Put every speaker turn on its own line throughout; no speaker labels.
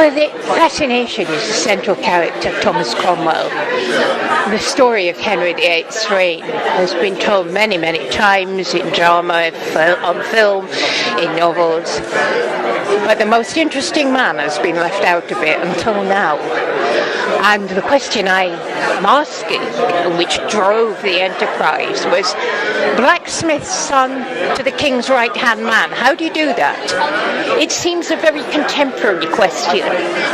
Well, the fascination is the central character, Thomas Cromwell. The story of Henry VIII's reign has been told many, many times in drama, on film, in novels. But the most interesting man has been left out of it until now. And the question I am asking, which drove the enterprise, was blacksmith's son to the king's right-hand man. How do you do that? It seems a very contemporary question,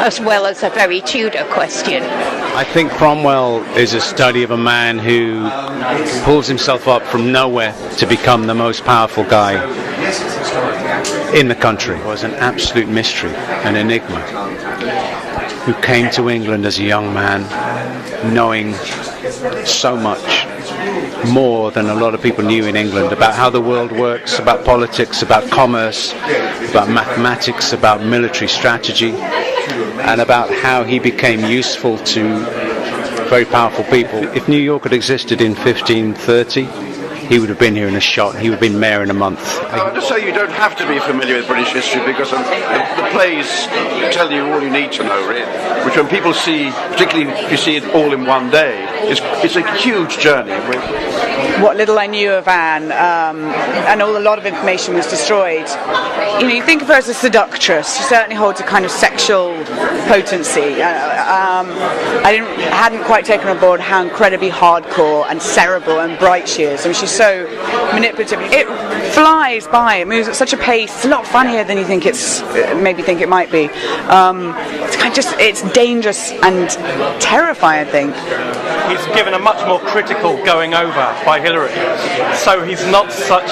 as well as a very Tudor question.
I think Cromwell is a study of a man who pulls himself up from nowhere to become the most powerful guy in the country. It was an absolute mystery, an enigma, who came to England as a young man, knowing so much more than a lot of people knew in England about how the world works, about politics, about commerce, about mathematics, about military strategy, and about how he became useful to very powerful people. If New York had existed in 1530, he would have been here in a shot. He would have been mayor in a month.
I'll just say you don't have to be familiar with British history, because the plays tell you all you need to know, really. Which when people see, particularly if you see it all in one day, it's a huge journey.
What little I knew of Anne, and a lot of information was destroyed. You think of her as a seductress. She certainly holds a kind of sexual potency. I hadn't quite taken on board how incredibly hardcore and cerebral and bright she is. I mean, she's so manipulative. It flies by. It moves at such a pace. It's a lot funnier than you think maybe think it might be. It's dangerous and terrifying, I think.
He's given a much more critical going over by Hilary, so he's not such.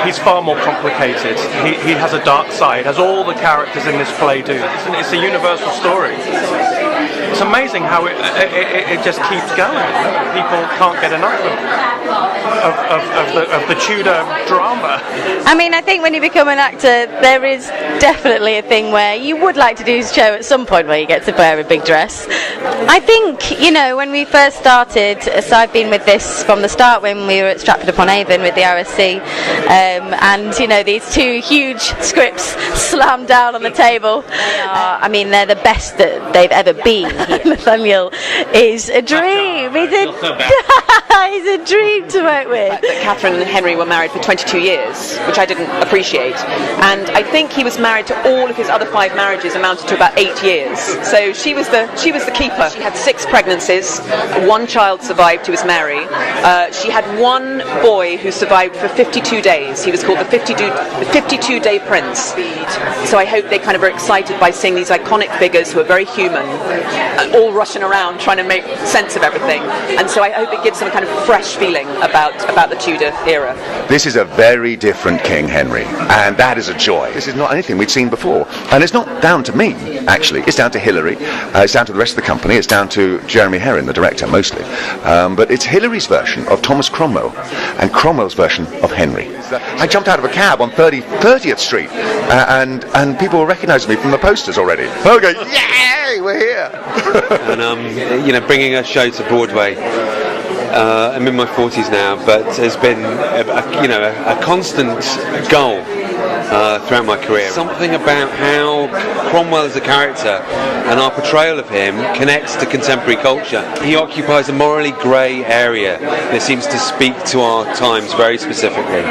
He's far more complicated. He has a dark side, as all the characters in this play do. It's a universal story. It's amazing how it just keeps going. People can't get enough of the Tudor drama.
I mean, I think when you become an actor, there is definitely a thing where you would like to do a show at some point where you get to wear a big dress. I think, when we first started, so I've been with this from the start when we were at Stratford-upon-Avon with the RSC, and these two huge scripts slammed down on the table. They're the best that they've ever been. Nathaniel is a dream. He's a dream to work with.
That Catherine and Henry were married for 22 years, which I didn't appreciate. And I think he was married to all of his other 5 marriages, amounted to about 8 years. So she was the keeper. She had 6 pregnancies. 1 child survived who was Mary. She had 1 boy who survived for 52 days. He was called the 52-day prince. So I hope they kind of are excited by seeing these iconic figures who are very human, all rushing around trying to make sense of everything. And so I hope it gives them a kind of fresh feeling about the Tudor era.
This is a very different King Henry, and that is a joy. This is not anything we'd seen before. And it's not down to me, actually. It's down to Hilary, it's down to the rest of the company, it's down to Jeremy Herrin, the director, mostly. But it's Hilary's version of Thomas Cromwell and Cromwell's version of Henry. I jumped out of a cab on 30th Street, and people were recognising me from the posters already. Okay, yay, we're here!
And bringing a show to Broadway. I'm in my 40s now, but has been a constant goal throughout my career. Something about how Cromwell as a character and our portrayal of him connects to contemporary culture. He occupies a morally grey area that seems to speak to our times very specifically.